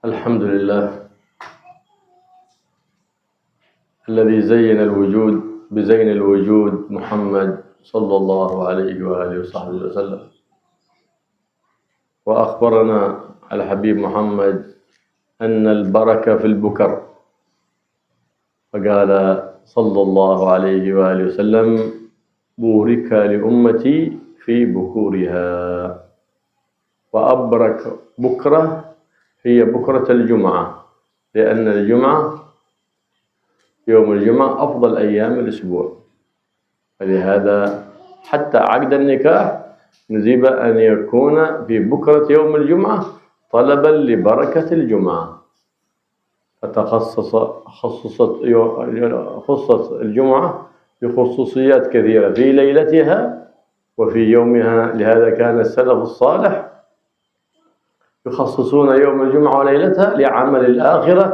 الحمد لله الذي زين الوجود بزين الوجود محمد صلى الله عليه وآله وصحبه وسلم، وأخبرنا الحبيب محمد أن البركة في البكر، فقال صلى الله عليه وآله وسلم: بورك لأمتي في بكورها. وأبرك بكرة هي بكرة الجمعة، لأن الجمعة يوم الجمعة أفضل أيام الأسبوع، فلهذا حتى عقد النكاح نجب أن يكون في بكرة يوم الجمعة طلبا لبركة الجمعة، خصت الجمعة بخصوصيات كثيرة في ليلتها وفي يومها. لهذا كان السلف الصالح يخصصون يوم الجمعة وليلتها لعمل الآخرة،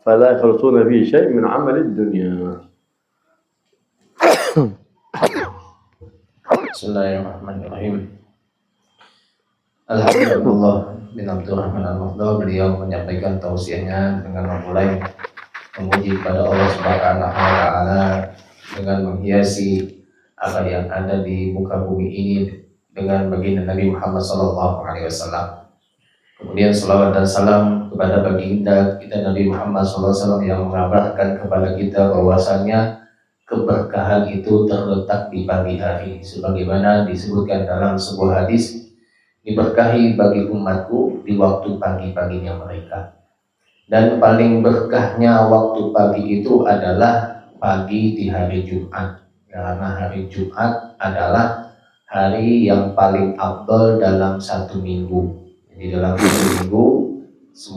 فلا يخلصون فيه شيء من عمل الدنيا. Bismillahirrahmanirrahim. Alhamdulillah bin Abdurrahman al-Mafdal, beliau menyampaikan tausiahnya dengan memulai memuji kepada Allah Subhanahu wa taala dengan menghiasi apa yang ada di muka bumi ini dengan baginda Nabi Muhammad sallallahu alaihi wasallam. Kemudian salawat dan salam kepada baginda kita Nabi Muhammad sallallahu alaihi wasallam yang mengabarkan kepada kita bahwasanya keberkahan itu terletak di pagi hari, sebagaimana disebutkan dalam sebuah hadis, diberkahi bagi umatku di waktu pagi-paginya mereka. Dan paling berkahnya waktu pagi itu adalah pagi di hari Jumat, karena hari Jumat adalah hari yang paling afdal dalam satu minggu. Jadi dalam satu minggu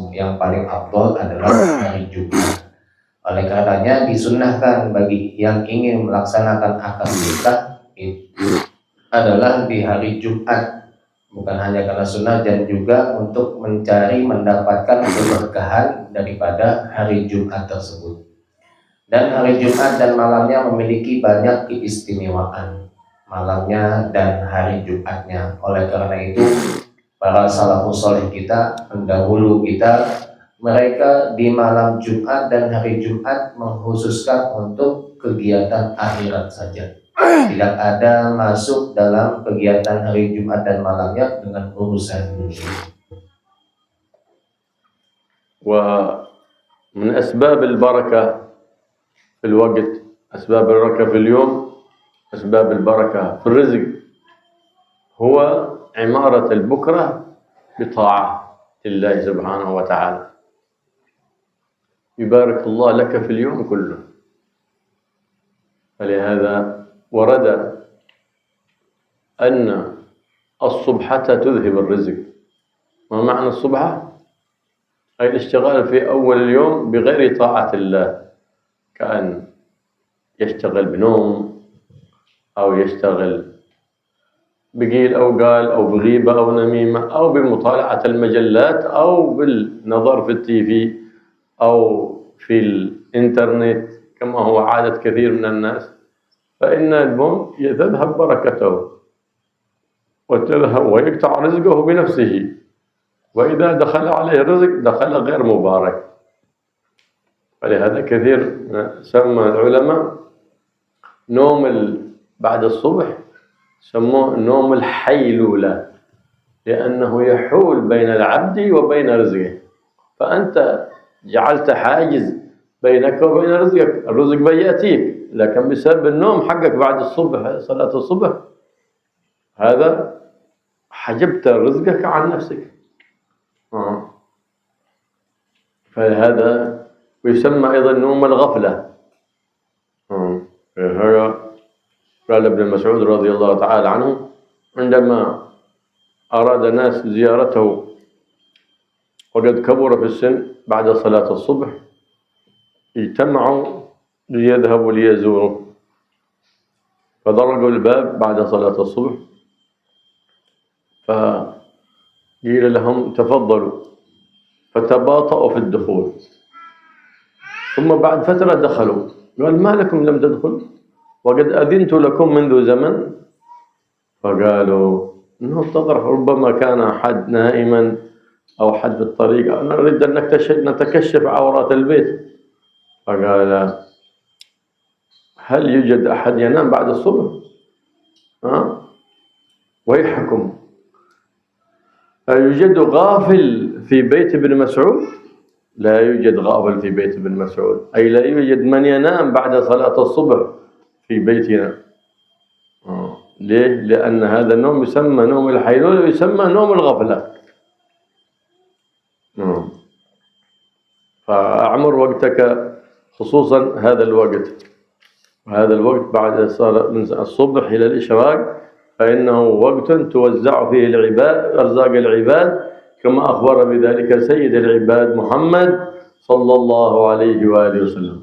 yang paling afdal adalah hari Jumat. Oleh karenanya disunnahkan bagi yang ingin melaksanakan akad nikah itu adalah di hari Jumat, bukan hanya karena sunnah dan juga untuk mencari mendapatkan keberkahan daripada hari Jumat tersebut. Dan hari Jumat dan malamnya memiliki banyak keistimewaan, malamnya dan hari Jumatnya. Oleh karena itu para salafus saleh kita pendahulu kita, mereka di malam Jumat dan hari Jumat mengkhususkan untuk kegiatan akhirat saja. Tidak ada masuk dalam kegiatan hari Jumat dan malamnya dengan urusan dunia. ومن أسباب البركة في الوقت، أسباب البركة في اليوم، أسباب البركة في الرزق هو عمارة البكرة بطاعة لله سبحانه وتعالى. يبارك الله لك في اليوم كله. فلهذا ورد أن الصبحة تذهب الرزق. ما معنى الصبحة؟ أي الاشتغال في أول اليوم بغير طاعة الله، كأن يشتغل بنوم أو يشتغل بقيل أو قال أو بغيبة أو نميمة أو بمطالعة المجلات أو بالنظر في التيفي أو في الإنترنت كما هو عادة كثير من الناس، فإن المهم تذهب بركته وتذهب ويقطع رزقه بنفسه، وإذا دخل عليه الرزق دخل غير مبارك. فلهذا كثير سمى العلماء نوم بعد الصبح سموه نوم الحيلولة، لأنه يحول بين العبد وبين رزقه، فأنت جعلت حاجز بينك وبين رزقك. الرزق بيأتيك، لكن بسبب النوم حقك بعد الصبح صلاة الصبح هذا حجبت رزقك عن نفسك. فهذا ويسمى أيضا نوم الغفلة. هذا قال ابن مسعود رضي الله تعالى عنه عندما أراد الناس زيارته وقد كبر في السن بعد صلاة الصبح اجتمعوا ليذهبوا ليزوروا، فضرقوا الباب بعد صلاة الصبح فقيل لهم تفضلوا، فتباطؤوا في الدخول، ثم بعد فترة دخلوا، قال ما لكم لم تدخلوا وقد أذنت لكم منذ زمن؟ فقالوا إنه انتظر، ربما كان أحد نائما أو حد في الطريق نريد أن نتكشف عورات البيت، فقال هل يوجد أحد ينام بعد الصبح؟ ويحكم يوجد غافل في بيت ابن مسعود؟ لا يوجد غافل في بيت ابن مسعود، أي لا يوجد من ينام بعد صلاة الصبح في بيتنا. ليه؟ لأن هذا النوم يسمى نوم الحيلولة ويسمى نوم الغفلة. فأعمر وقتك خصوصا هذا الوقت، وهذا الوقت بعد من الصبح إلى الإشراق فإنه وقت توزع فيه العباد أرزاق العباد، كما أخبر بذلك سيد العباد محمد صلى الله عليه وآله وسلم.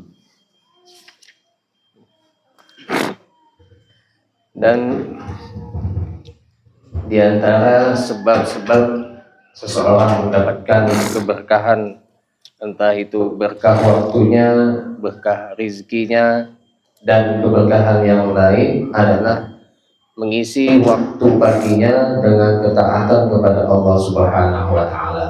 Dan di antara sebab-sebab seseorang mendapatkan keberkahan, entah itu berkah waktunya, berkah rizkinya, dan keberkahan yang lain adalah mengisi waktu paginya dengan ketaatan kepada Allah Subhanahu wa Ta'ala.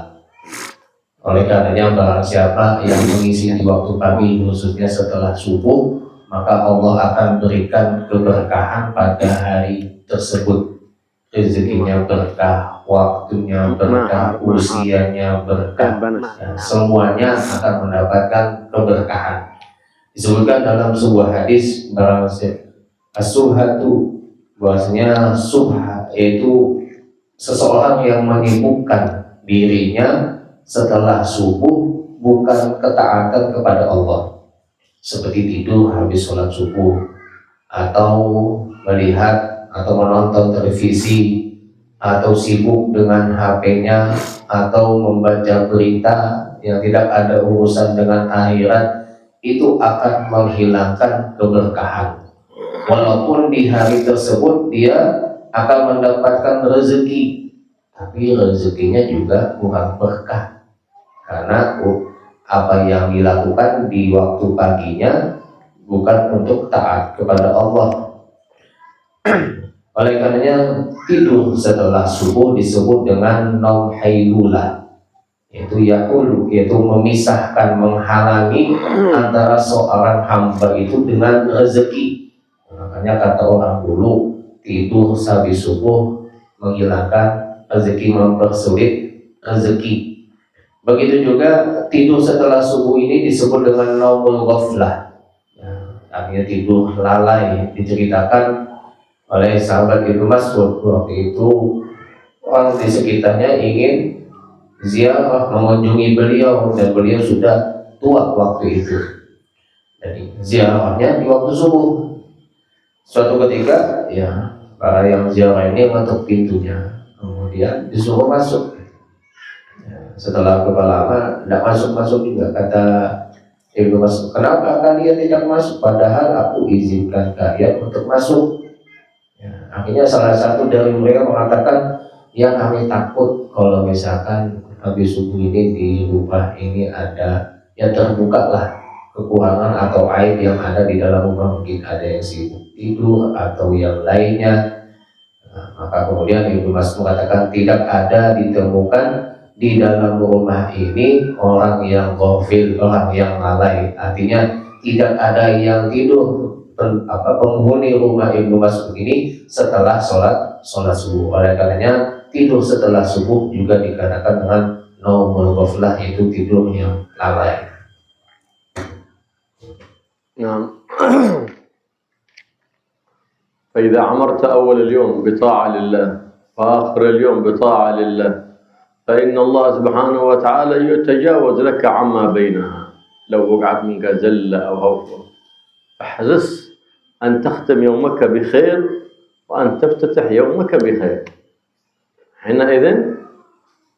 Oleh karenanya barang siapa yang mengisi di waktu pagi, khususnya setelah subuh, maka Allah akan berikan keberkahan pada hari tersebut. Rezekinya berkah, waktunya berkah, usianya berkah, semuanya akan mendapatkan keberkahan. Disebutkan dalam sebuah hadis as-subhatu, bahwasanya subha yaitu seseorang yang menyibukkan dirinya setelah subuh bukan ketaatan kepada Allah, seperti tidur habis sholat subuh, atau melihat atau menonton televisi, atau sibuk dengan HP-nya, atau membaca berita yang tidak ada urusan dengan akhirat, itu akan menghilangkan keberkahan. Walaupun di hari tersebut dia akan mendapatkan rezeki, tapi rezekinya juga kurang berkah, karena apa yang dilakukan di waktu paginya bukan untuk taat kepada Allah. Oleh karenanya tidur setelah subuh disebut dengan naum hailulah, yaitu memisahkan, menghalangi antara seorang hamba itu dengan rezeki. Makanya kata orang dulu, tidur habis subuh menghilangkan rezeki, mempersulit rezeki. Begitu juga tidur setelah subuh ini disebut dengan naumul ghaflah, artinya tidur lalai. Diceritakan oleh sahabat Ibnu Mas'ud, waktu itu orang di sekitarnya ingin ziarah mengunjungi beliau, dan beliau sudah tua waktu itu. Jadi ziarahnya di waktu subuh. Suatu ketika para yang ziarah ini mengetuk pintunya, kemudian disuruh masuk. Setelah beberapa lama tidak masuk juga, kata Ibnu Mas'ud, kenapa kalian tidak masuk padahal aku izinkan kalian untuk masuk? Akhirnya salah satu dari mereka mengatakan, ya kami takut kalau misalkan habis subuh ini di rumah ini ada terbuka lah kekurangan atau aib yang ada di dalam rumah, mungkin ada yang sibuk tidur atau yang lainnya. Maka kemudian Ibnu Mas'ud mengatakan, tidak ada ditemukan di dalam rumah ini orang yang ghafil, orang yang lalai. Artinya tidak ada yang tidur penghuni rumah Ibnu Mas'ud ini setelah sholat subuh. Oleh karenanya tidur setelah subuh juga dikatakan dengan naumul ghaflah, yaitu tidur yang lalai. فإذا عمرت أول اليوم بطاعة لله وآخر اليوم بطاعة لله فإن الله سبحانه وتعالى يتجاوز لك عما بينها. لو وقعت منك زلة أو هوفة احرص أن تختم يومك بخير وأن تفتتح يومك بخير. حينئذ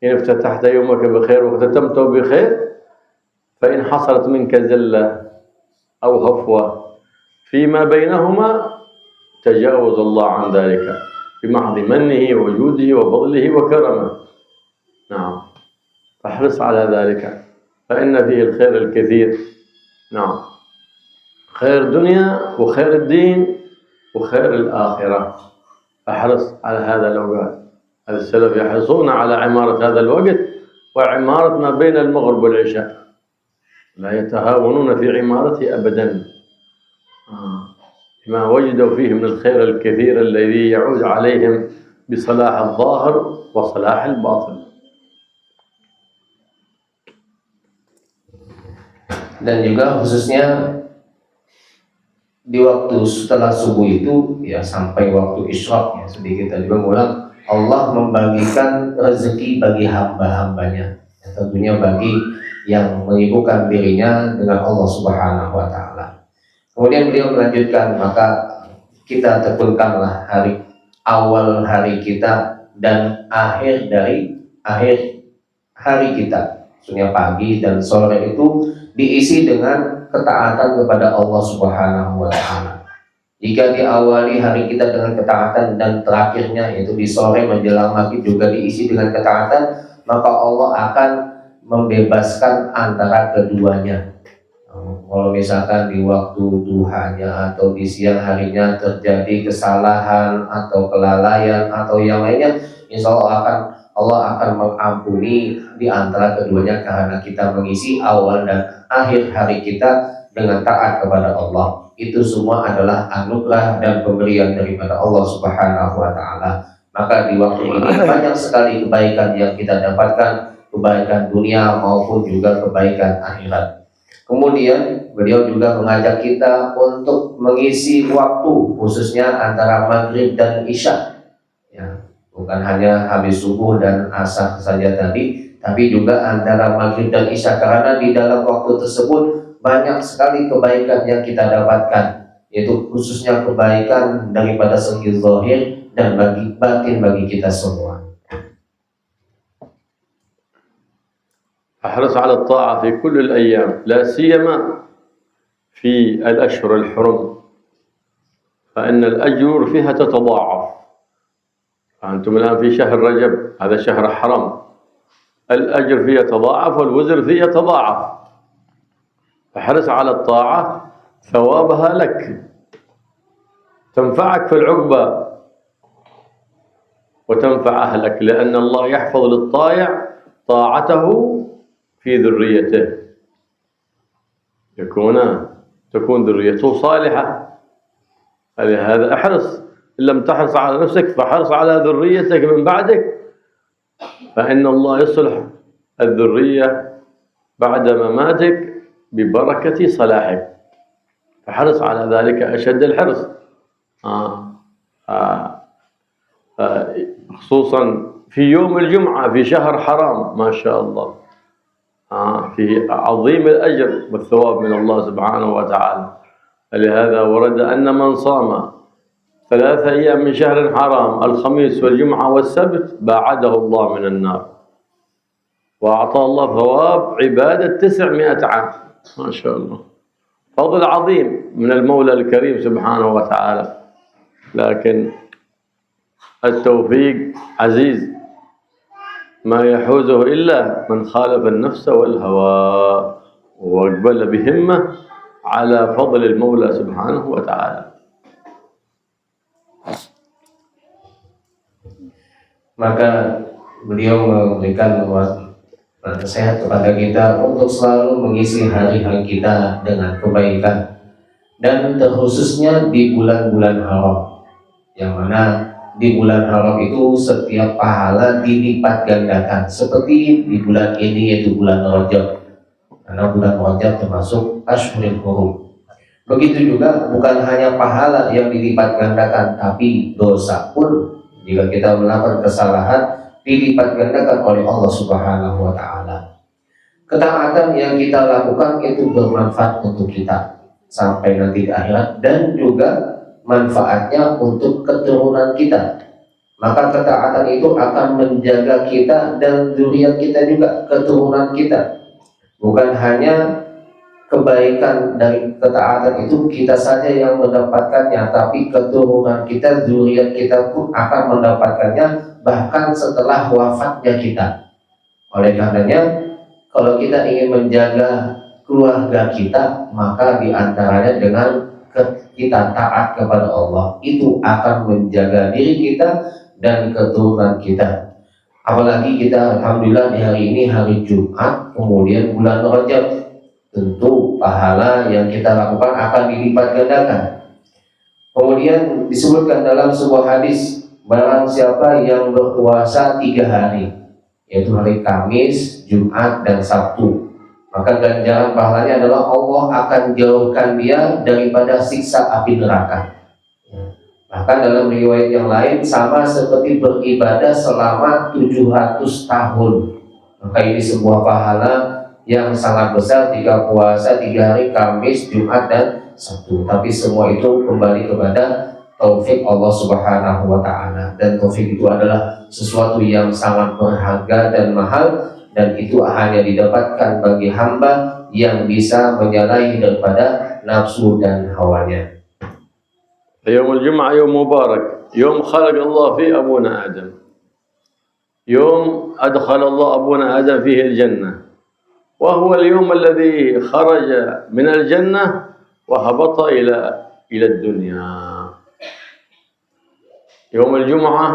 إن افتتحت يومك بخير واختتمته بخير، فإن حصلت منك زلة أو هفوة فيما بينهما تجاوز الله عن ذلك بمحض منه وجوده وفضله وكرمه. نعم، فاحرص على ذلك فإن فيه الخير الكثير. نعم، خير الدنيا وخير الدين وخير الآخرة. احرص على هذا الوقت. السلف يحرصون على عمارة هذا الوقت وعمارة ما بين المغرب والعشاء، لا يتهاونون في عمارته أبدا، ما وجدوا فيه من الخير الكثير الذي يعود عليهم بصلاح الظاهر وصلاح الباطن. Dan juga khususnya di waktu setelah subuh itu ya sampai waktu isyraq ya, sedikit tadi mengulang, Allah membagikan rezeki bagi hamba-hambanya ya, tentunya bagi yang menyibukkan dirinya dengan Allah Subhanahu wa Ta'ala. Kemudian beliau melanjutkan, maka kita tekunkanlah awal hari kita dan akhir hari kita, maksudnya pagi dan sore itu diisi dengan ketaatan kepada Allah Subhanahu wa Ta'ala. Jika diawali hari kita dengan ketaatan dan terakhirnya yaitu di sore menjelang maghrib juga diisi dengan ketaatan, maka Allah akan membebaskan antara keduanya. Kalau misalkan di waktu duhanya atau di siang harinya terjadi kesalahan atau kelalaian atau yang lainnya, insya Allah akan mengampuni di antara keduanya karena kita mengisi awal dan akhir hari kita dengan taat kepada Allah. Itu semua adalah anugerah dan pemberian daripada Allah Subhanahu wa Ta'ala. Maka di waktu ini banyak sekali kebaikan yang kita dapatkan, kebaikan dunia maupun juga kebaikan akhirat. Kemudian beliau juga mengajak kita untuk mengisi waktu khususnya antara maghrib dan isya ya, bukan hanya habis subuh dan asar saja tadi, tapi juga antara maghrib dan isya, karena di dalam waktu tersebut banyak sekali kebaikan yang kita dapatkan, yaitu khususnya kebaikan daripada segi zahir dan bagi batin bagi kita semua. احرص على الطاعة في كل الأيام، لا سيما في الأشهر الحرم، فإن الأجور فيها تتضاعف. أنتم الآن في شهر رجب، هذا شهر حرم، الأجر فيه يتضاعف والوزر فيه يتضاعف. فاحرص على الطاعة، ثوابها لك، تنفعك في العقبة وتنفع أهلك، لأن الله يحفظ للطائع طاعته في ذريته، تكون ذريته صالحة. لهذا احرص، إن لم تحرص على نفسك فحرص على ذريتك من بعدك، فإن الله يصلح الذرية بعد مماتك ببركة صلاحك، فحرص على ذلك أشد الحرص. خصوصا في يوم الجمعة في شهر حرام، ما شاء الله، في عظيم الأجر والثواب من الله سبحانه وتعالى. لهذا ورد أن من صام 3 أيام من شهر حرام، الخميس والجمعة والسبت، باعده الله من النار وأعطاه الله ثواب عبادة 900 عام، ما شاء الله، فضل عظيم من المولى الكريم سبحانه وتعالى. لكن التوفيق عزيز، ما يحوزه إلا من خالف النفس والهوى وأقبل بهمة على فضل المولى سبحانه وتعالى. Maka beliau memberikan nasihat kepada kita untuk selalu mengisi hari-hari kita dengan kebaikan, dan terkhususnya di bulan-bulan haram, yang mana di bulan haram itu setiap pahala dilipat gandakan, seperti di bulan ini yaitu bulan Rajab, karena bulan Rajab termasuk Ashhurul Hurum. Begitu juga bukan hanya pahala yang dilipat gandakan, tapi dosa pun jika kita melakukan kesalahan dilipat gandakan oleh Allah Subhanahu wa Ta'ala. Ketaatan yang kita lakukan itu bermanfaat untuk kita sampai nanti di akhirat, dan juga manfaatnya untuk keturunan kita. Maka ketaatan itu akan menjaga kita dan zuriat kita juga, keturunan kita. Bukan hanya kebaikan dari ketaatan itu kita saja yang mendapatkannya, tapi keturunan kita, zuriat kita pun akan mendapatkannya bahkan setelah wafatnya kita. Oleh karenanya, kalau kita ingin menjaga keluarga kita, maka diantaranya dengan kita taat kepada Allah, itu akan menjaga diri kita dan keturunan kita. Apalagi kita alhamdulillah di hari ini hari Jumat, kemudian bulan Rajab, tentu pahala yang kita lakukan akan dilipat gandakan. Kemudian disebutkan dalam sebuah hadis, barang siapa yang berpuasa 3 hari, yaitu hari Kamis, Jumat, dan Sabtu, maka ganjaran pahalanya adalah Allah akan jauhkan dia daripada siksa api neraka. Bahkan dalam riwayat yang lain sama seperti beribadah selama 700 tahun. Maka ini sebuah pahala yang sangat besar jika puasa 3 hari Kamis, Jumat, dan Sabtu. Tapi semua itu kembali kepada taufik Allah Subhanahu wa Ta'ala, dan taufik itu adalah sesuatu yang sangat berharga dan mahal, dan itu hanya didapatkan bagi hamba yang bisa menyalahi daripada nafsu dan hawanya. يوم الجمعة يوم مبارك، يوم خلق الله فيه أبونا آدم، يوم أدخل الله أبونا آدم فيه الجنة، وهو اليوم الذي خرج من الجنة وهبط إلى الدنيا. يوم الجمعة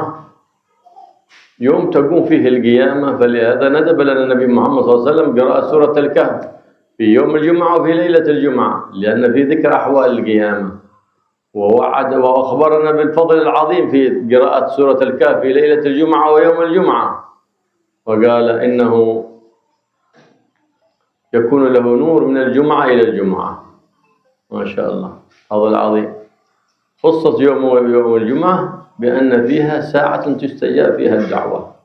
يوم تقوم فيه القيامة، فلهذا ندب لنا النبي محمد صلى الله عليه وسلم قراءة سورة الكهف في يوم الجمعة وفي ليلة الجمعة، لأن في ذكر أحوال القيامة، ووعد وأخبرنا بالفضل العظيم في قراءة سورة الكهف في ليلة الجمعة ويوم الجمعة، وقال إنه يكون له نور من الجمعة إلى الجمعة. ما شاء الله، هذا العظيم. خصت يوم الجمعة بأن فيها ساعة تستجاب فيها الدعوة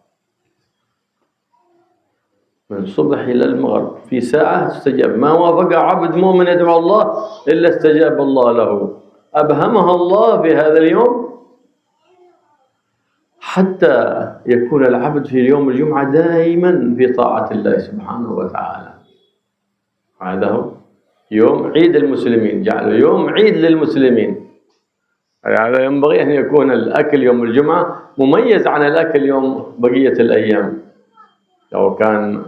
من الصبح إلى المغرب، في ساعة تستجاب، ما وافق عبد مؤمن يدعو الله إلا استجاب الله له. أبهمها الله في هذا اليوم حتى يكون العبد في يوم الجمعة دائما في طاعة الله سبحانه وتعالى. هذا هو يوم عيد المسلمين، جعله يوم عيد للمسلمين. هذا ينبغي أن يكون الأكل يوم الجمعة مميز عن الأكل يوم بقية الأيام. لو كان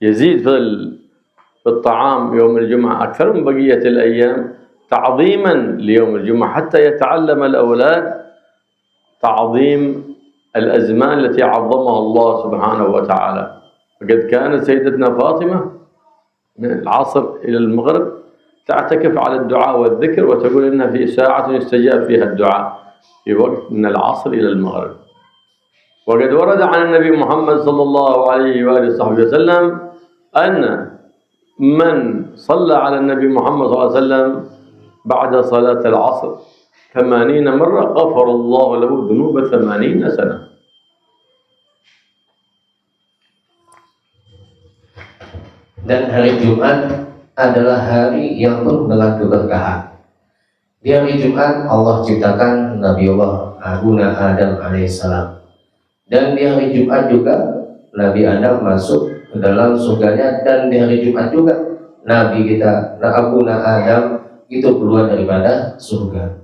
يزيد في الطعام يوم الجمعة أكثر من بقية الأيام تعظيما ليوم الجمعة، حتى يتعلم الأولاد تعظيم الأزمان التي عظمها الله سبحانه وتعالى. فقد كانت سيدتنا فاطمة من العصر إلى المغرب تعتكف على الدعاء والذكر، وتقول إن في ساعة يستجاب فيها الدعاء في وقت من العصر إلى المغرب. وقد ورد عن النبي محمد صلى الله عليه وآله وصحبه وسلم أن من صلى على النبي محمد صلى الله عليه وسلم بعد صلاة العصر 80 مرة غفر الله له ذنوب 80 سنة. Dan hari Jumat adalah hari yang penuh dengan keberkahan. Di hari Jumat Allah ciptakan Nabiullah Abuna Adam alaihissalam, dan di hari Jumat juga Nabi Adam masuk ke dalam surganya, dan di hari Jumat juga Nabi kita Abuna Adam itu keluar daripada surga.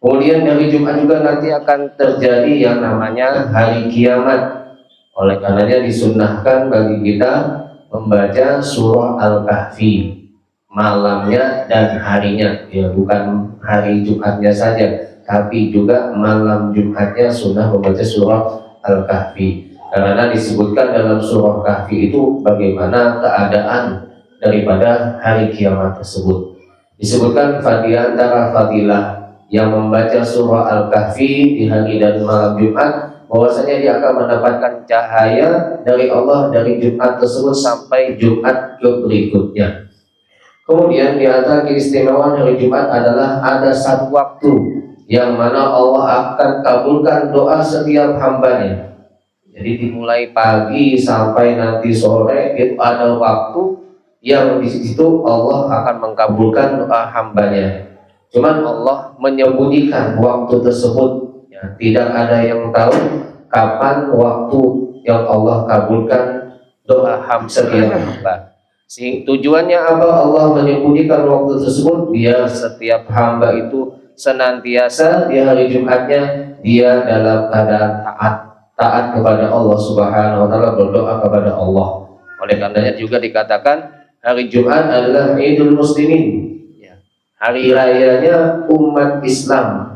Kemudian dari Jumat juga nanti akan terjadi yang namanya hari kiamat. Oleh karenanya disunnahkan bagi kita membaca surah Al-Kahfi malamnya dan harinya, ya bukan hari Jumatnya saja, tapi juga malam Jumatnya sunnah membaca surah Al-Kahfi. Karena disebutkan dalam surah Kahfi itu bagaimana keadaan daripada hari kiamat tersebut. Disebutkan di antara fadilah yang membaca surah Al-Kahfi di hari dan malam Jumat, bahwasanya dia akan mendapatkan cahaya dari Allah dari Jumat tersebut sampai Jumat ke berikutnya. Kemudian di antara keistimewaan hari Jumat adalah ada satu waktu yang mana Allah akan kabulkan doa setiap hambanya. Jadi dimulai pagi sampai nanti sore itu ada waktu yang di situ Allah akan mengabulkan doa hambanya. Cuman Allah menyembunyikan waktu tersebut, ya, tidak ada yang tahu kapan waktu yang Allah kabulkan doa setiap hamba. Tujuannya apa Allah menyembunyikan waktu tersebut? Biar setiap hamba itu senantiasa di hari Jumatnya dia dalam keadaan taat kepada Allah Subhanahu wa Ta'ala, berdoa kepada Allah. Oleh karenanya juga dikatakan hari Jumat adalah Idul Muslimin, hari rayanya umat Islam.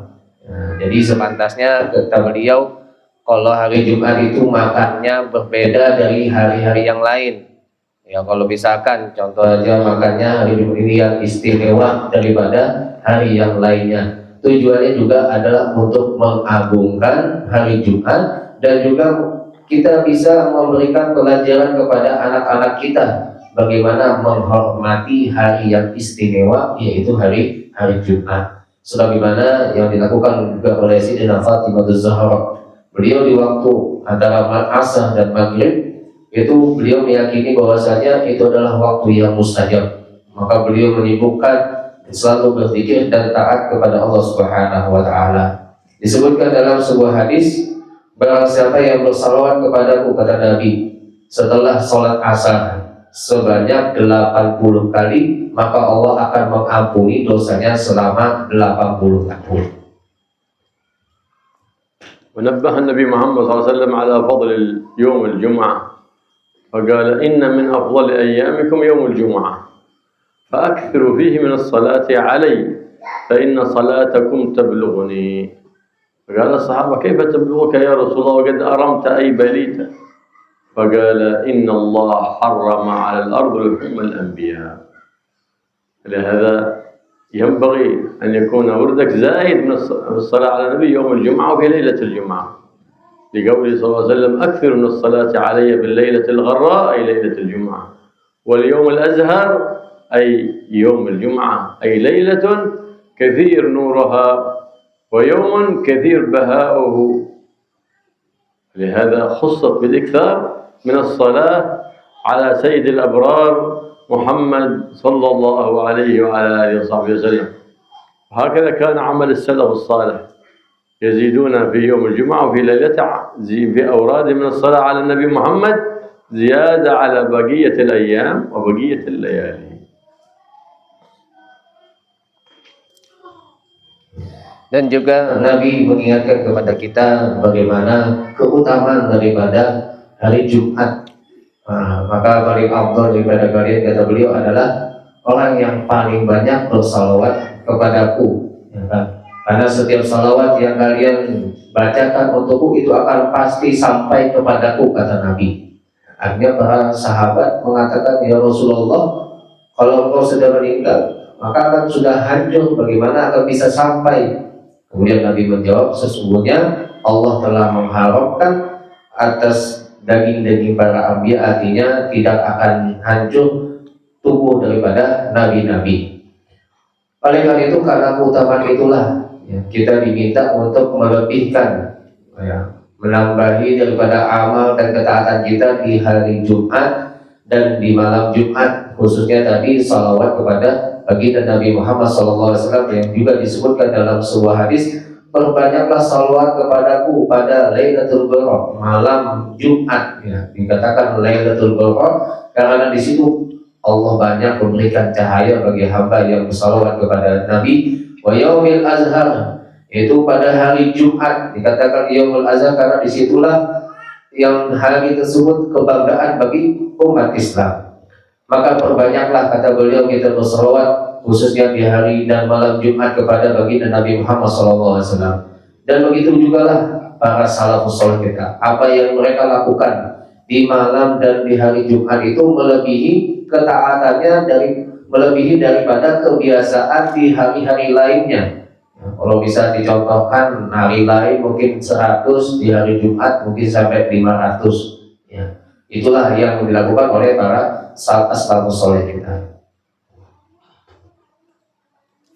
Jadi sepantasnya kata beliau, kalau hari Jumat itu makannya berbeda dari hari-hari yang lain. Ya, kalau misalkan contoh aja makannya hari Jumat ini yang istimewa daripada hari yang lainnya. Tujuannya juga adalah untuk mengagungkan hari Jumat, dan juga kita bisa memberikan pelajaran kepada anak-anak kita bagaimana menghormati hari yang istimewa, yaitu hari Jumat. Sebagaimana yang dilakukan juga oleh Sayyidina Fatimah Az-Zahra. Beliau di waktu antara Asar dan Maghrib itu beliau meyakini bahwasanya itu adalah waktu yang mustajab. Maka beliau menyibukkan selalu berzikir dan taat kepada Allah Subhanahu wa taala. Disebutkan dalam sebuah hadis, barang siapa yang bersalawat kepadaku, kata Nabi, setelah sholat asar sebanyak 80 kali, maka Allah akan mengampuni dosanya selama 80 tahun. ونبه النبي محمد صلى الله عليه وسلم على فضل يوم الجمعة فقال إن من أفضل أيامكم يوم الجمعة فأكثروا فيه من الصلاة علي فإن صلاتكم تبلغني. فقال الصحابة كيف تبلغك يا رسول الله وقد أرمت أي بليت؟ فقال إن الله حرم على الأرض لحوم الأنبياء. لهذا ينبغي أن يكون وردك زايد من الصلاة على النبي يوم الجمعة وفي ليلة الجمعة، لقوله صلى الله عليه وسلم أكثر من الصلاة علي بالليلة الغراء أي ليلة الجمعة، واليوم الأزهر أي يوم الجمعة، أي ليلة كثير نورها ويوم كثير بهاؤه، لهذا خصت بالإكثار من الصلاة على سيد الأبرار محمد صلى الله عليه وعلى آله وصحبه وسلم. هكذا كان عمل السلف الصالح، يزيدون في يوم الجمعة وفي ليلته في أوراد من الصلاة على النبي محمد زيادة على بقية الأيام وبقية الليالي. Dan juga Nabi mengingatkan kepada kita bagaimana keutamaan daripada hari Jumat. Maka paling afdal daripada kalian, kata beliau, adalah orang yang paling banyak bersalawat kepadaku, ya kan? Karena setiap salawat yang kalian bacakan untukku itu akan pasti sampai kepadaku, kata Nabi. Akhirnya para sahabat mengatakan, ya Rasulullah, kalau engkau sudah meninggal maka akan sudah hancur, bagaimana akan bisa sampai? Kemudian Nabi menjawab, sesungguhnya Allah telah mengharapkan atas daging-daging para anbiya, artinya tidak akan hancur tubuh daripada nabi-nabi. Oleh karena itu, karena keutamaan itulah ya, kita diminta untuk melebihkan, ya, menambahi daripada amal dan ketaatan kita di hari Jumat dan di malam Jumat, khususnya tadi salawat kepada baginda Nabi Muhammad SAW yang juga disebutkan dalam sebuah hadis, perbanyaklah salawat kepadaku pada Lailatul Qadar, malam Jumat, ya, dikatakan Lailatul Qadar karena di situ Allah banyak memberikan cahaya bagi hamba yang bersalawat kepada Nabi. Wa yaumil azhar, itu pada hari Jumat dikatakan yaumul azhar karena disitulah yang hari tersebut kebanggaan bagi umat Islam. Maka perbanyaklah, kata beliau, kita bersalawat khususnya di hari dan malam Jumat kepada baginda Nabi Muhammad SAW. Dan begitu juga lah para salafus saleh kita, apa yang mereka lakukan di malam dan di hari Jumat itu melebihi ketaatannya melebihi daripada kebiasaan di hari-hari lainnya. Kalau bisa dicontohkan, hari lain mungkin 100, di hari Jumat mungkin sampai 500. Ya, itulah yang dilakukan oleh para salafus saleh kita.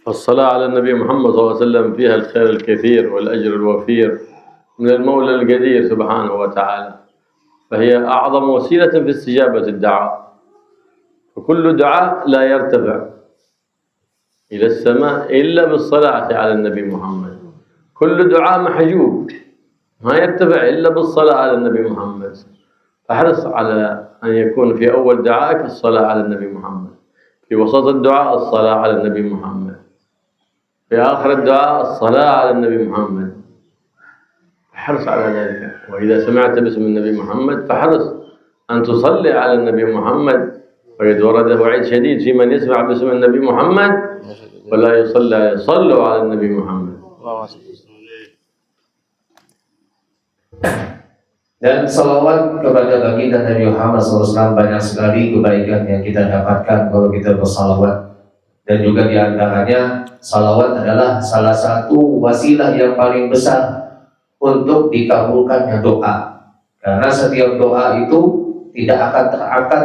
فالصلاة على النبي محمد صلى الله عليه وسلم فيها الخير الكثير والأجر الوفير من المولى القدير سبحانه وتعالى، فهي أعظم وسيلة في استجابة الدعاء، وكل دعاء لا يرتفع إلى السماء إلا بالصلاة على النبي محمد، كل دعاء محجوب ما يرتفع إلا بالصلاة على النبي محمد، فاحرص على أن يكون في أول دعائك الصلاة على النبي محمد، في وسط الدعاء الصلاة على النبي محمد، في آخر الدعاء الصلاة على النبي محمد. احرص على ذلك. وإذا سمعت باسم النبي محمد فاحرص أن تصلي على النبي محمد، وقد ورد وعيد شديد في من يسمع باسم النبي محمد ولا يصلى. صلوا على النبي محمد. Dan salawat kepada baginda Nabi Muhammad SAW, banyak sekali kebaikan yang kita dapatkan kalau kita bersalawat. Dan juga diantaranya salawat adalah salah satu wasilah yang paling besar untuk dikabulkannya doa. Karena setiap doa itu tidak akan terangkat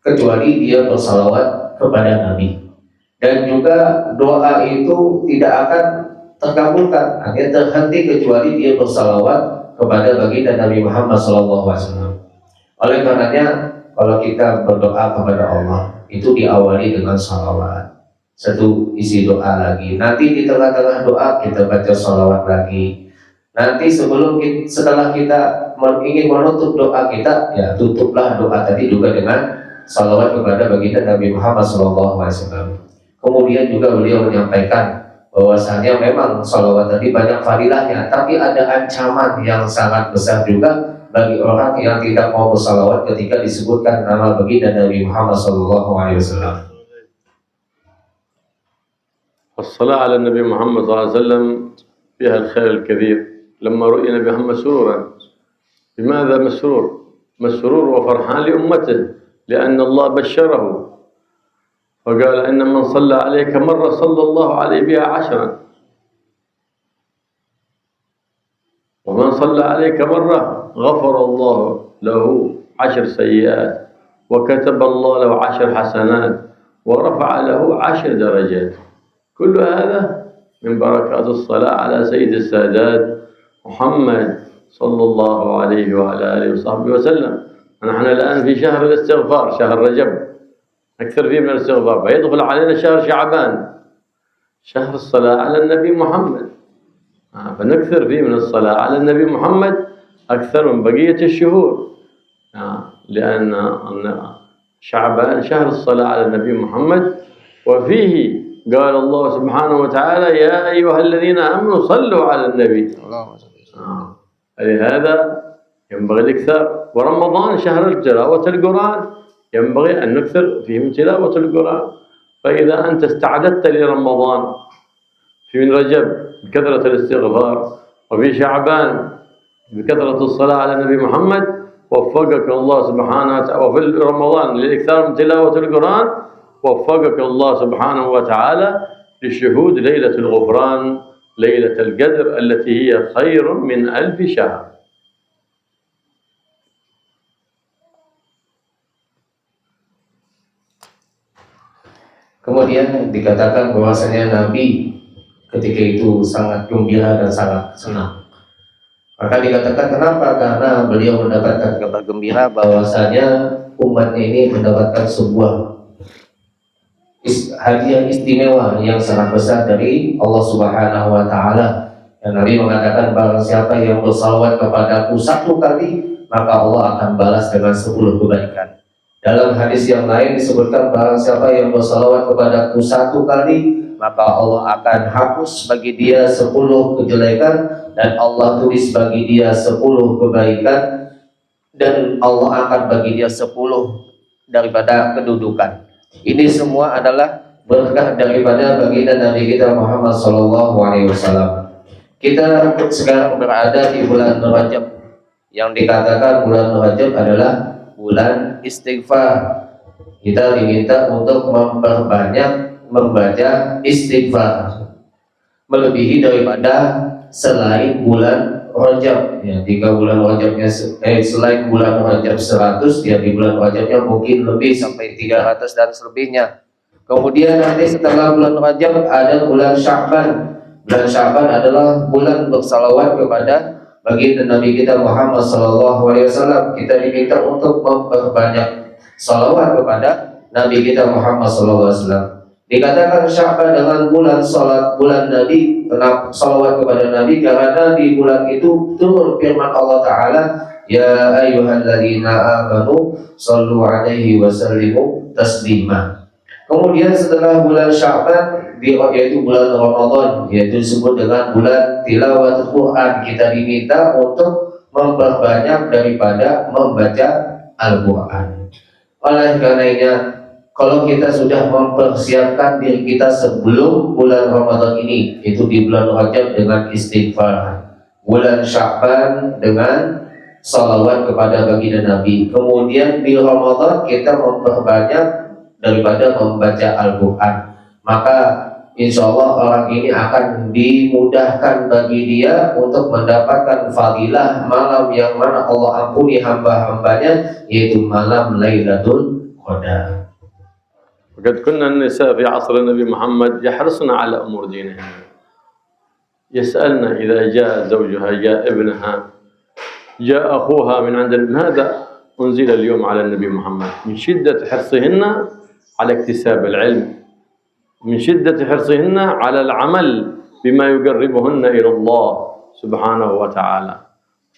kecuali dia bersalawat kepada Nabi. Dan juga doa itu tidak akan terkabulkan, hanya terhenti kecuali dia bersalawat kepada baginda Nabi Muhammad SAW. Oleh karenanya, kalau kita berdoa kepada Allah, itu diawali dengan salawat. Satu isi doa lagi. Nanti di tengah-tengah doa kita baca salawat lagi. Nanti setelah kita ingin menutup doa kita, ya tutuplah doa tadi juga dengan salawat kepada baginda Nabi Muhammad SAW. Kemudian juga beliau menyampaikan bahwasanya memang salawat tadi banyak fadilahnya, tapi ada ancaman yang sangat besar juga bagi orang yang tidak mau bersalawat ketika disebutkan nama baginda Nabi Muhammad SAW. الصلاة على النبي محمد صلى الله عليه وسلم فيها الخير الكثير. لما رؤي النبي محمد مسرورا، لماذا مسرور؟ مسرور وفرحان لأمته، لأن الله بشره وقال إن من صلى عليك مرة صلى الله عليه بها 10، ومن صلى عليك مرة غفر الله له 10 سيئات، وكتب الله له 10 حسنات، ورفع له 10 درجات. كل هذا من بركات الصلاة على سيد السادات محمد صلى الله عليه وعلى آله وصحبه وسلم. نحن الآن في شهر الاستغفار، شهر رجب، أكثر فيه من الاستغفار، فيدخل علينا شهر شعبان، شهر الصلاة على النبي محمد، فنكثر فيه من الصلاة على النبي محمد أكثر من بقية الشهور، لأن شعبان شهر الصلاة على النبي محمد، وفيه قال الله سبحانه وتعالى يا أيها الذين آمنوا صلوا على النبي. لهذا ينبغي الإكثار. ورمضان شهر تلاوة القرآن، ينبغي أن نكثر فيه من تلاوة القرآن. فإذا أنت استعددت لرمضان في من رجب بكثرة الاستغفار، وفي شعبان بكثرة الصلاة على النبي محمد، وفقك الله سبحانه وتعالى. وفي رمضان للإكثار من تلاوة القرآن، وفقك الله سبحانه وتعالى لشهود ليلة الغفران، ليلة القدر التي هي خير من 1000 شهر. Kemudian dikatakan bahwasanya Nabi ketika itu sangat gembira dan sangat senang. Maka dikatakan kenapa? Karena beliau mendapatkan kabar gembira bahwasanya umatnya ini mendapatkan sebuah hadiah istimewa yang sangat besar dari Allah Subhanahu wa Ta'ala. Dan Nabi mengatakan barang siapa yang bersalawat kepadaku 1 kali, maka Allah akan balas dengan 10 kebaikan. Dalam hadis yang lain disebutkan barang siapa yang bersalawat kepadaku 1 kali, maka Allah akan hapus bagi dia 10 kejelekan, dan Allah tulis bagi dia 10 kebaikan, dan Allah akan bagi dia 10 daripada kedudukan. Ini semua adalah berkah daripada baginda Nabi kita Muhammad SAW. Kita sekarang berada di bulan Rajab, yang dikatakan bulan Rajab adalah bulan istighfar. Kita diminta untuk memperbanyak membaca istighfar, melebihi daripada selain bulan Rajab. Ya, jika bulan Rajabnya selain bulan Rajab 100, ya di bulan Rajabnya mungkin lebih sampai 300 dan selebihnya. Kemudian nanti setelah bulan Rajab ada bulan Sya'ban. Bulan Sya'ban adalah bulan bersalawat kepada baginda Nabi kita Muhammad SAW. Kita diminta untuk memperbanyak salawat kepada Nabi kita Muhammad SAW. Dikatakan Sya'ban dengan bulan salat bulan Nabi, kenapa salawat kepada Nabi? Karena di bulan itu turun firman Allah Ta'ala, ya ayyuhalladzina amanu sallu alaihi wa sallimu taslima. Kemudian setelah bulan Sya'ban, yaitu bulan Ramadan, yaitu disebut dengan bulan tilawat Quran, kita diminta untuk memperbanyak daripada membaca Al-Quran. Oleh karenanya, kalau kita sudah mempersiapkan diri kita sebelum bulan Ramadan ini, itu di bulan Rajab dengan istighfar, bulan Sya'ban dengan salawat kepada baginda Nabi. Kemudian di Ramadan kita memperbanyak daripada membaca Al-Quran. Maka insya Allah orang ini akan dimudahkan bagi dia untuk mendapatkan fadilah malam yang mana Allah ampuni hamba-hambanya, yaitu malam Lailatul Qadar. وقد كنا النساء في عصر النبي محمد يحرصن على أمور دينهن، يسألن إذا جاء زوجها، جاء ابنها، جاء أخوها من عند ماذا أنزل اليوم على النبي محمد، من شدة حرصهن على اكتساب العلم، من شدة حرصهن على العمل بما يقربهن إلى الله سبحانه وتعالى.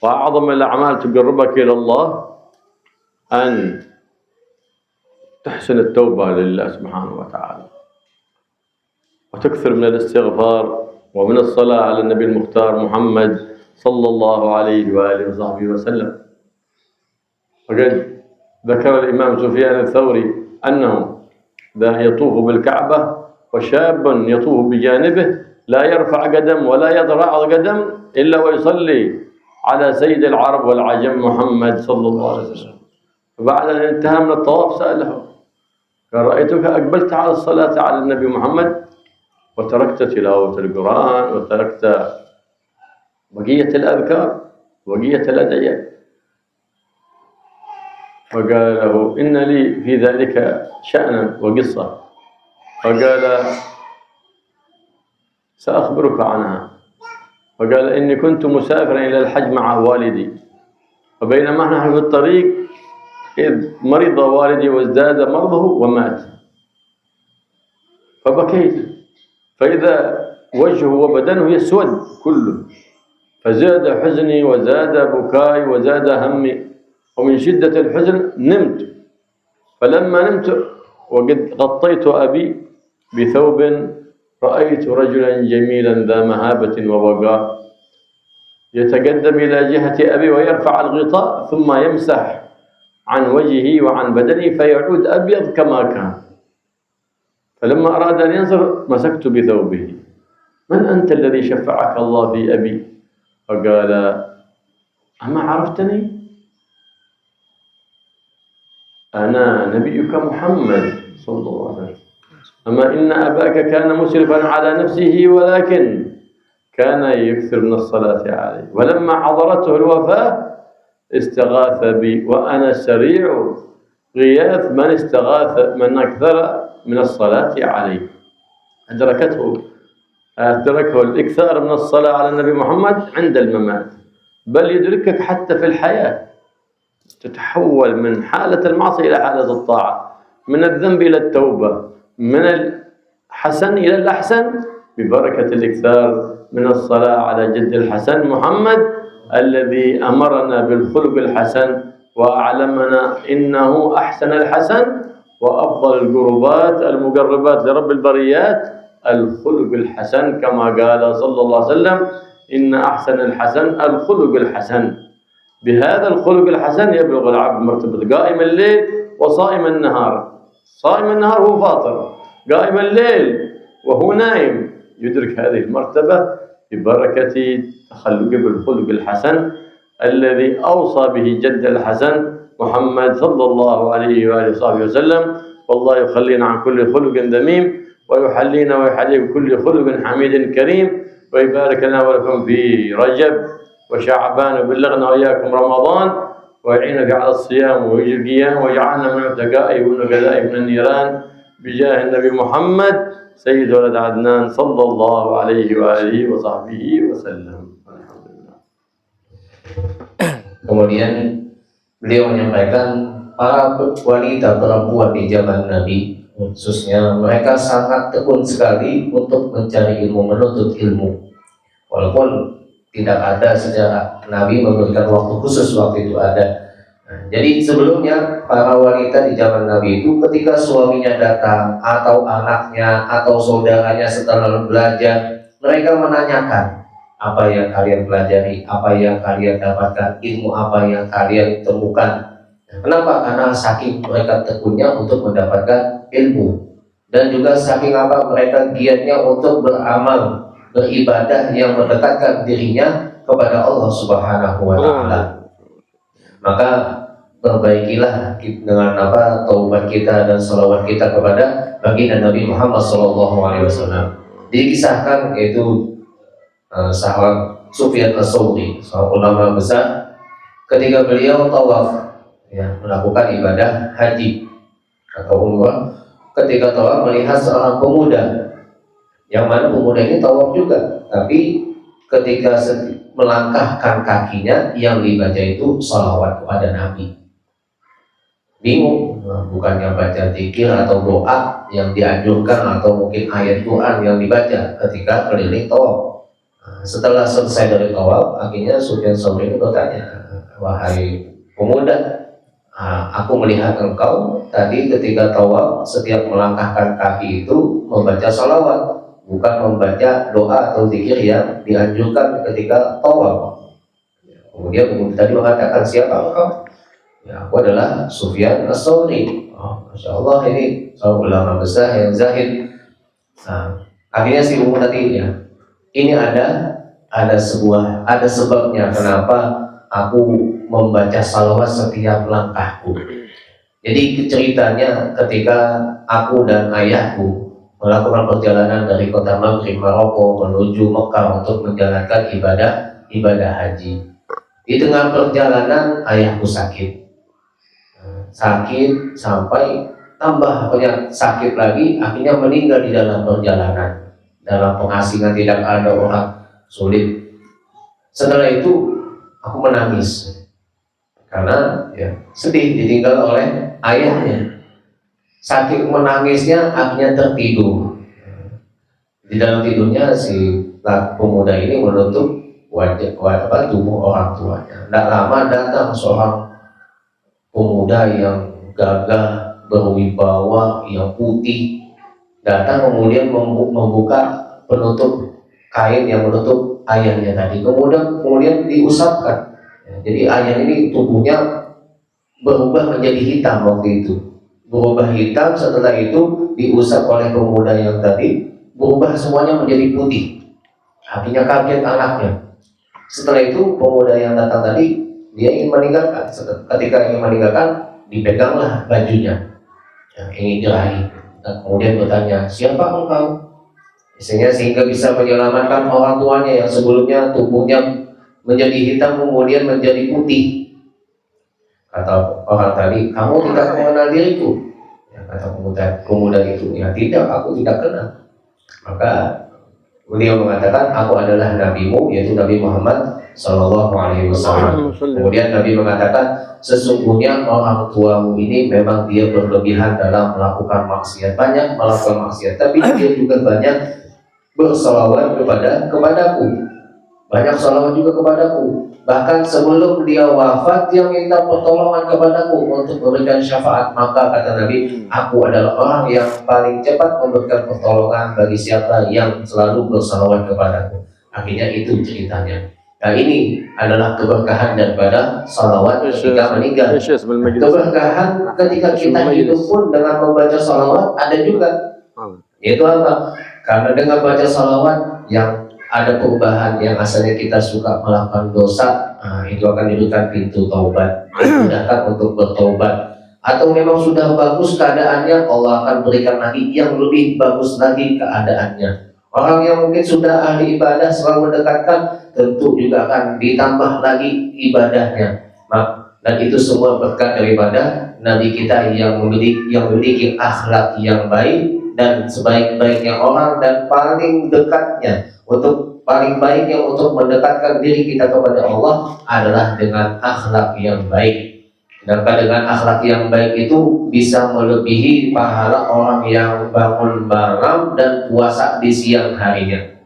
وأعظم الأعمال تقربك إلى الله أن تحسن التوبة لله سبحانه وتعالى، وتكثر من الاستغفار ومن الصلاة على النبي المختار محمد صلى الله عليه وآله وصحبه وسلم. وقد ذكر الإمام سفيان الثوري أنه يطوف بالكعبة وشاب يطوف بجانبه لا يرفع قدم ولا يضرع قدم إلا ويصلي على سيد العرب والعجم محمد صلى الله عليه وسلم. فبعد أن انتهى من الطواف سأله قال: رأيتك أقبلت على الصلاة على النبي محمد وتركت تلاوة القرآن وتركت بقية الأذكار وبقية الأدعية. فقال له: إن لي في ذلك شأنا وقصة. فقال: سأخبرك عنها. فقال: إني كنت مسافرا إلى الحج مع والدي، وبينما نحن في الطريق إذ مرض والدي وازداد مرضه ومات، فبكيت فإذا وجهه وبدنه يسود كله، فزاد حزني وزاد بكاي وزاد همي، ومن شدة الحزن نمت. فلما نمت وقد غطيت أبي بثوب رأيت رجلا جميلا ذا مهابة ووقار يتقدم إلى جهة أبي ويرفع الغطاء ثم يمسح عن وجهه وعن بدنه فيعود أبيض كما كان. فلما أراد أن ينظر مسكت بثوبه: من أنت الذي شفعك الله في أبي؟ فقال: أما عرفتني؟ أنا نبيك محمد صلى الله عليه وسلم. أما إن أباك كان مسرفا على نفسه ولكن كان يكثر من الصلاة عليه، ولما حضرته الوفاة استغاث بي، وأنا سريع غياث من استغاث من أكثر من الصلاة عليه. أدركه الإكثار من الصلاة على النبي محمد عند الممات، بل يدركك حتى في الحياة، تتحول من حالة المعصية إلى حالة الطاعة، من الذنب إلى التوبة، من الحسن إلى الأحسن، ببركة الإكثار من الصلاة على جد الحسن محمد الذي أمرنا بالخلق الحسن وأعلمنا إنه أحسن الحسن وأفضل القربات المقربات لرب البريات الخلق الحسن، كما قال صلى الله عليه وسلم: إن أحسن الحسن الخلق الحسن. بهذا الخلق الحسن يبلغ العبد مرتبة قائم الليل وصائم النهار. صائم النهار هو فاطر، قائم الليل وهو نائم يدرك هذه المرتبة ببركة تخلق بالخلق الحسن الذي أوصى به جد الحسن محمد صلى الله عليه وآله وصحبه وسلم. والله يخلينا عن كل خلق ذميم، ويحلينا ويحلي بكل خلق حميد كريم، ويبارك لنا ولكم في رجب وشعبان، وبلغنا وإياكم رمضان، ويعينك على الصيام ويجي القيام، ويجعلنا من ابتغائه ونجلائه من النيران بجاه النبي محمد سيد ولد عدنان صلى الله عليه وآله وصحبه وسلم. Kemudian beliau menyampaikan para wanita perempuan di zaman Nabi khususnya mereka sangat tekun sekali untuk mencari ilmu, menuntut ilmu, walaupun tidak ada sejarah Nabi memberikan waktu khusus waktu itu ada. Jadi sebelumnya para wanita di zaman Nabi itu ketika suaminya datang atau anaknya atau saudaranya setelah belajar, mereka menanyakan, apa yang kalian pelajari, apa yang kalian dapatkan, ilmu apa yang kalian temukan. Kenapa? Karena saking mereka tekunnya untuk mendapatkan ilmu, dan juga saking apa mereka giatnya untuk beramal, beribadah yang mendekatkan dirinya kepada Allah Subhanahu wa taala. Maka perbaikilah dengan taubat kita dan salawat kita kepada baginda Nabi Muhammad SAW. Dikisahkan yaitu sahabat Sufyan Ats-Tsauri, seorang ulama besar, ketika beliau tawaf, melakukan ibadah haji atau umrah, ketika tawaf melihat seorang pemuda, yang mana pemuda ini tawaf juga, tapi ketika melangkahkan kakinya yang dibaca itu salawat kepada Nabi. Bingung, bukannya baca zikir atau doa yang dianjurkan atau mungkin ayat Quran yang dibaca ketika keliling tawaf. Setelah selesai dari tawaf, akhirnya Sufyan Ats-Tsauri itu bertanya, wahai pemuda, aku melihat engkau tadi ketika tawaf setiap melangkahkan kaki itu membaca salawat, bukan membaca doa atau zikir yang dianjurkan ketika tawaf. Kemudian pemuda tadi mengatakan, siapa engkau? Ya, aku adalah Sufyan Ats-Tsauri. Masya Allah, ini seorang ulama besar yang zahid. Akhirnya si pemuda tadi, ini ada sebabnya kenapa aku membaca salawat setiap langkahku. Jadi ceritanya ketika aku dan ayahku melakukan perjalanan dari kota Maghrib Maroko menuju Mekah untuk menjalankan ibadah haji. Di tengah perjalanan ayahku sakit sampai tambah banyak sakit lagi, akhirnya meninggal di dalam perjalanan. Dalam pengasingan tidak ada orang, sulit. Setelah itu aku menangis karena sedih ditinggal oleh ayahnya. Saking menangisnya akhirnya tertidur. Di dalam tidurnya si pemuda ini menutup tubuh orang tuanya. Tidak lama datang seorang pemuda yang gagah, berwibawa, yang putih, datang kemudian membuka penutup kain yang menutup ayahnya tadi. Kemudian diusapkan. Jadi ayah ini tubuhnya berubah menjadi hitam waktu itu. Berubah hitam, setelah itu diusap oleh pemuda yang tadi, berubah semuanya menjadi putih. Akhirnya kaget anaknya. Setelah itu pemuda yang datang tadi, dia ingin meninggalkan. Ketika ingin meninggalkan, dipeganglah bajunya, ingin diraih. Kemudian bertanya, siapa engkau? Sehingga bisa menyelamatkan orang tuanya yang sebelumnya tubuhnya menjadi hitam kemudian menjadi putih. Kata orang tadi, kamu tidak mengenal diriku? Kata pemuda itu, tidak, aku tidak kenal. Maka beliau mengatakan, aku adalah nabimu, yaitu Nabi Muhammad SAW. Kemudian Nabi mengatakan, sesungguhnya orang tuamu ini memang dia berlebihan dalam melakukan maksiat, banyak melakukan maksiat, tapi dia juga banyak bersalawat kepadaku, banyak salawat juga kepadaku. Bahkan sebelum dia wafat, dia minta pertolongan kepadaku untuk memberikan syafaat. Maka kata Nabi, aku adalah orang yang paling cepat memberikan pertolongan bagi siapa yang selalu bersalawat kepadaku. Akhirnya itu ceritanya. Nah, ini adalah keberkahan daripada salawat ketika meninggal. Keberkahan ketika kita hidup pun dengan membaca salawat ada juga. Itu apa? Karena dengan baca salawat yang ada perubahan, yang asalnya kita suka melakukan dosa, itu akan diberikan pintu taubat, dimudahkan untuk bertobat. Atau memang sudah bagus keadaannya, Allah akan berikan lagi yang lebih bagus lagi keadaannya. Orang yang mungkin sudah ahli ibadah selalu mendekatkan, tentu juga akan ditambah lagi ibadahnya. Dan itu semua berkat daripada Nabi kita yang memiliki akhlak yang baik, dan sebaik-baiknya orang dan paling dekatnya paling baiknya untuk mendekatkan diri kita kepada Allah adalah dengan akhlak yang baik. Dan dengan akhlak yang baik itu bisa melebihi pahala orang yang bangun malam dan puasa di siang harinya.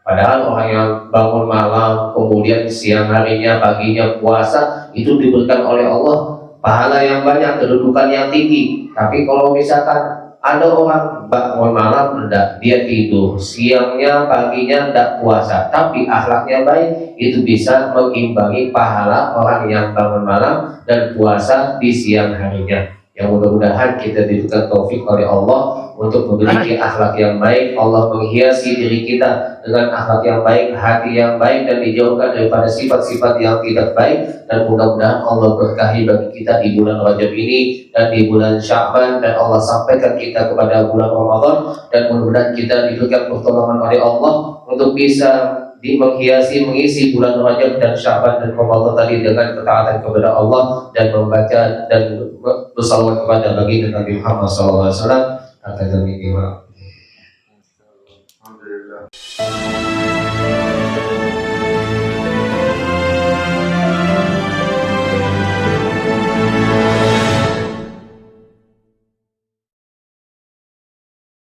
Padahal orang yang bangun malam kemudian siang harinya, paginya puasa, itu diberikan oleh Allah pahala yang banyak, kedudukan yang tinggi. Tapi kalau misalkan ada orang bangun malam dia tidur, siangnya paginya tidak puasa, tapi akhlaknya baik, itu bisa mengimbangi pahala orang yang bangun malam dan puasa di siang harinya. Yang mudah-mudahan kita diberikan taufik oleh Allah untuk memiliki akhlak yang baik. Allah menghiasi diri kita dengan akhlak yang baik, hati yang baik, dan dijauhkan daripada sifat-sifat yang tidak baik. Dan mudah-mudahan Allah berkahi bagi kita di bulan Rajab ini dan di bulan Sya'ban, dan Allah sampaikan kita kepada bulan Ramadan, dan mudah-mudahan kita diberikan pertolongan oleh Allah untuk bisa menghiasi, mengisi bulan Rajab dan Sya'ban dan Ramadan tadi dengan ketaatan kepada Allah dan membaca dan bersalawat kepada baginda Nabi Muhammad SAW. Alhamdulillah.